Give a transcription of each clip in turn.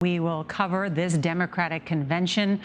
We will cover this Democratic convention,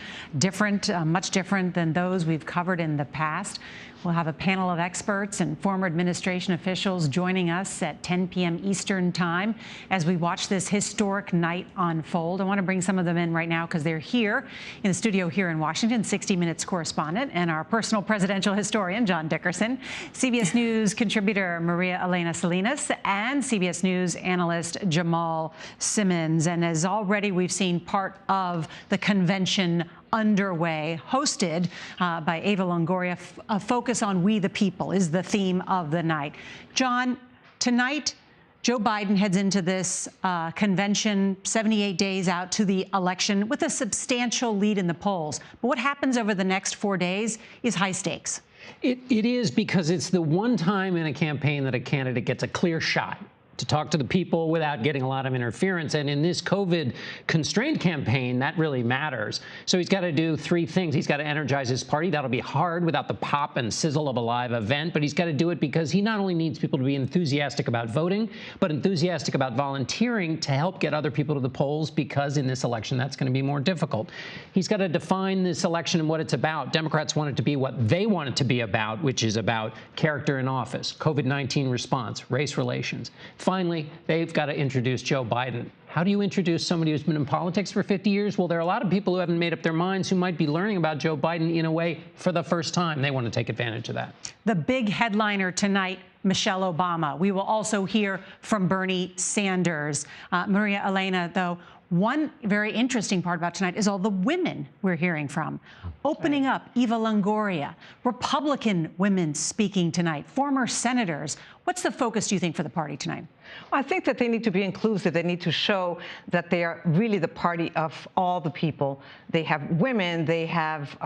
much different than those we've covered in the past. We'll have a panel of experts and former administration officials joining us at 10 p.m. Eastern time as we watch this historic night unfold. I want to bring some of them in right now because they're here in the studio here in Washington, 60 Minutes correspondent and our personal presidential historian, John Dickerson, CBS News contributor María Elena Salinas, and CBS News analyst Jamal Simmons. And as already we've seen part of the convention underway, hosted by Eva Longoria. A focus on we the people is the theme of the night. John, tonight, Joe Biden heads into this convention 78 days out to the election with a substantial lead in the polls. But what happens over the next 4 days is high stakes. It is, because it's the one time in a campaign that a candidate gets a clear shot to talk to the people without getting a lot of interference. And in this COVID-constrained campaign, that really matters. So he's got to do three things. He's got to energize his party. That'll be hard without the pop and sizzle of a live event. But he's got to do it because he not only needs people to be enthusiastic about voting, but enthusiastic about volunteering to help get other people to the polls, because in this election, that's going to be more difficult. He's got to define this election and what it's about. Democrats want it to be what they want it to be about, which is about character in office, COVID-19 response, race relations. Finally, they've got to introduce Joe Biden. How do you introduce somebody who's been in politics for 50 years? Well, there are a lot of people who haven't made up their minds who might be learning about Joe Biden in a way for the first time. They want to take advantage of that. The big headliner tonight, Michelle Obama. We will also hear from Bernie Sanders. María Elena, though, one very interesting part about tonight is all the women we're hearing from. Opening up, Eva Longoria, Republican women speaking tonight, former senators. What's the focus, do you think, for the party tonight? Well, I think that they need to be inclusive. They need to show that they are really the party of all the people. They have women, they have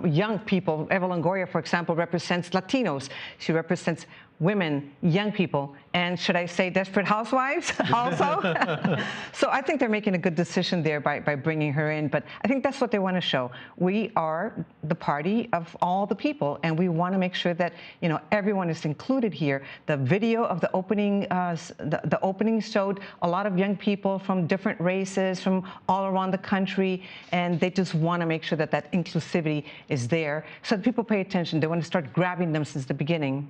young people. Eva Longoria, for example, represents Latinos. She represents women, young people, and should I say desperate housewives also? So I think they're making a good decision there by bringing her in, but I think that's what they want to show. We are the party of all the people, and we want to make sure that, you know, everyone is included here. The video of the opening, the opening showed a lot of young people from different races, from all around the country, and they just want to make sure that that inclusivity is there so that people pay attention. They want to start grabbing them since the beginning.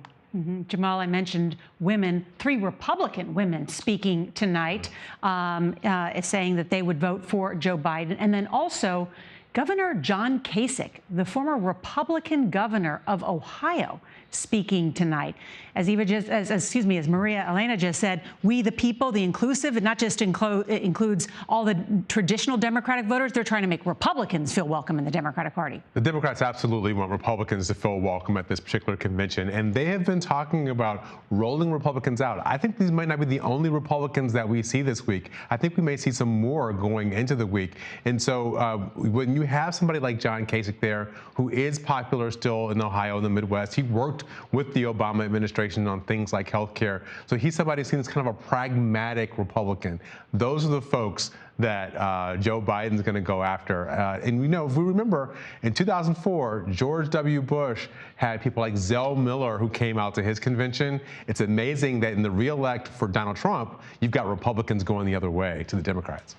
Jamal, I mentioned women, 3 Republican women speaking tonight, saying that they would vote for Joe Biden. And then also Governor John Kasich, the former Republican governor of Ohio, speaking tonight. As María Elena just said, we the people, the inclusive, it not just includes all the traditional Democratic voters. They're trying to make Republicans feel welcome in the Democratic Party. The Democrats absolutely want Republicans to feel welcome at this particular convention, and they have been talking about rolling Republicans out. I think these might not be the only Republicans that we see this week. I think we may see some more going into the week. And so when you have somebody like John Kasich there, who is popular still in Ohio and the Midwest, he worked with the Obama administration on things like health care. So he's somebody who seems kind of a pragmatic Republican. Those are the folks that Joe Biden's going to go after. And you know, if we remember, in 2004, George W. Bush had people like Zell Miller who came out to his convention. It's amazing that in the re-elect for Donald Trump, you've got Republicans going the other way to the Democrats.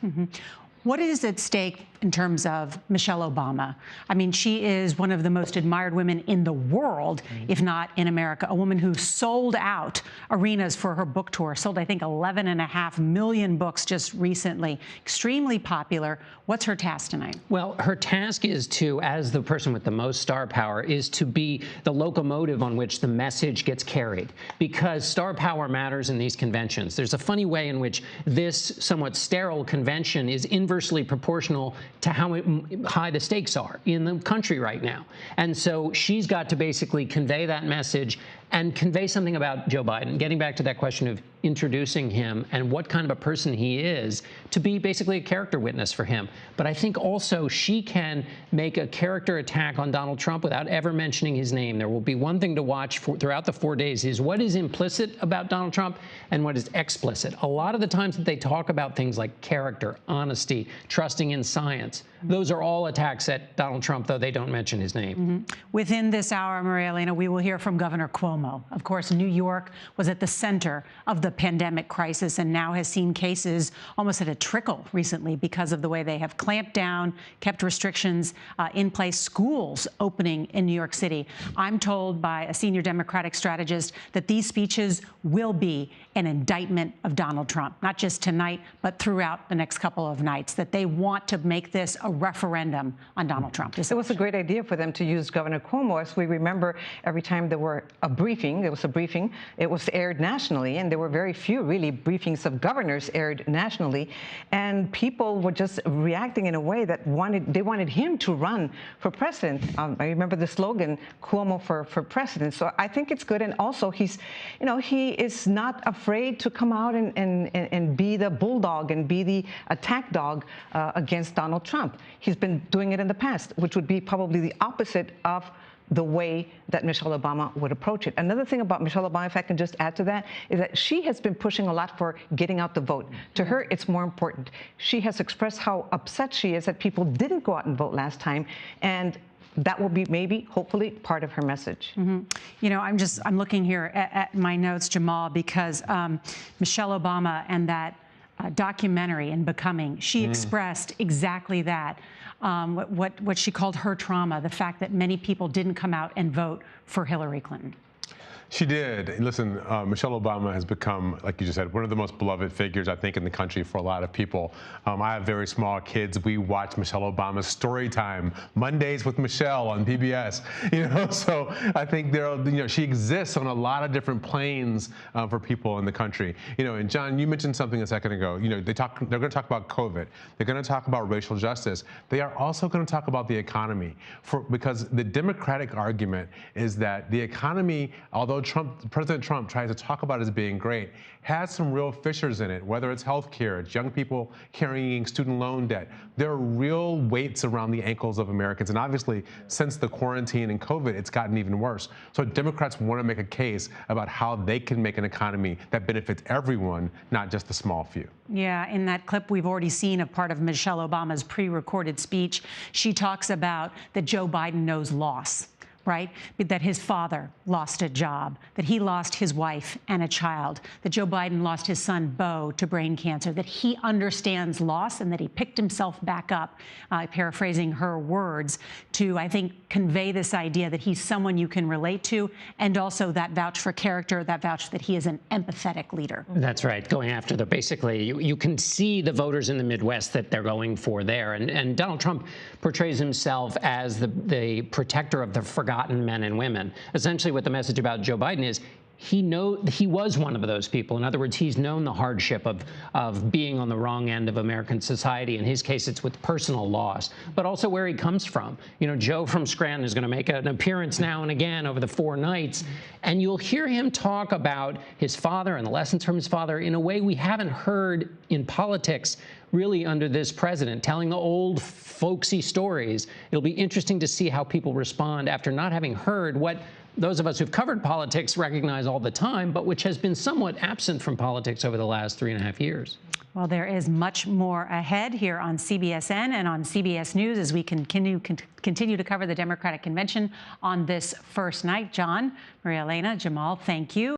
What is at stake in terms of Michelle Obama? I mean, she is one of the most admired women in the world, if not in America, a woman who sold out arenas for her book tour, sold, I think, 11.5 million books just recently, extremely popular. What's her task tonight? Well, her task is to, as the person with the most star power, is to be the locomotive on which the message gets carried, because star power matters in these conventions. There's a funny way in which this somewhat sterile convention is inversely proportional to how high the stakes are in the country right now. And so she's got to basically convey that message and convey something about Joe Biden, getting back to that question of introducing him and what kind of a person he is, to be basically a character witness for him. But I think also she can make a character attack on Donald Trump without ever mentioning his name. There will be one thing to watch throughout the 4 days is what is implicit about Donald Trump and what is explicit. A lot of the times that they talk about things like character, honesty, trusting in science, Those are all attacks at Donald Trump, though they don't mention his name. Within this hour, María Elena, we will hear from Governor Cuomo. Of course, New York was at the center of the pandemic crisis and now has seen cases almost at a trickle recently because of the way they have clamped down, kept restrictions in place, schools opening in New York City. I'm told by a senior Democratic strategist that these speeches will be an indictment of Donald Trump, not just tonight, but throughout the next couple of nights, that they want to make this a referendum on Donald Trump. It was a great idea for them to use Governor Cuomo. As we remember, every time there was a briefing, it was aired nationally, and there were very few, really, briefings of governors aired nationally, and people were just reacting in a way that they wanted him to run for president. I remember the slogan, Cuomo for president. So I think it's good, and also he is not afraid to come out and be the bulldog and be the attack dog against Donald Trump. He's been doing it in the past, which would be probably the opposite of the way that Michelle Obama would approach it. Another thing about Michelle Obama, if I can just add to that, is that she has been pushing a lot for getting out the vote. To her, it's more important. She has expressed how upset she is that people didn't go out and vote last time, and that will be maybe, hopefully, part of her message. You know, I'm looking here at my notes, Jamal, because Michelle Obama and that documentary in Becoming, she expressed exactly that, what she called her trauma, the fact that many people didn't come out and vote for Hillary Clinton. She did. Listen, Michelle Obama has become, like you just said, one of the most beloved figures, I think, in the country for a lot of people. I have very small kids. We watch Michelle Obama's Story Time, Mondays with Michelle on PBS. So I think she exists on a lot of different planes for people in the country. And John, you mentioned something a second ago. They're going to talk about COVID. They're going to talk about racial justice. They are also going to talk about the economy, because the Democratic argument is that the economy, although President Trump tries to talk about it as being great, has some real fissures in it, whether it's health care, it's young people carrying student loan debt. There are real weights around the ankles of Americans. And obviously, since the quarantine and COVID, it's gotten even worse. So Democrats want to make a case about how they can make an economy that benefits everyone, not just the small few. Yeah, in that clip we've already seen a part of Michelle Obama's pre-recorded speech. She talks about that Joe Biden knows loss. Right? That his father lost a job, that he lost his wife and a child, that Joe Biden lost his son, Beau, to brain cancer, that he understands loss and that he picked himself back up, paraphrasing her words, to, I think, convey this idea that he's someone you can relate to, and also that vouch for character, that vouch that he is an empathetic leader. That's right. Going after basically, you can see the voters in the Midwest that they're going for there. And Donald Trump portrays himself as the protector of the forgotten men and women. Essentially, what the message about Joe Biden is, he was one of those people. In other words, he's known the hardship of being on the wrong end of American society. In his case, it's with personal loss, but also where he comes from. Joe from Scranton is going to make an appearance now and again over the 4 nights, and you'll hear him talk about his father and the lessons from his father in a way we haven't heard in politics really under this president, telling the old folksy stories. It'll be interesting to see how people respond after not having heard what those of us who've covered politics recognize all the time, but which has been somewhat absent from politics over the last 3.5 years. Well, there is much more ahead here on CBSN and on CBS News as we continue to cover the Democratic Convention on this first night. John, María Elena, Jamal, thank you.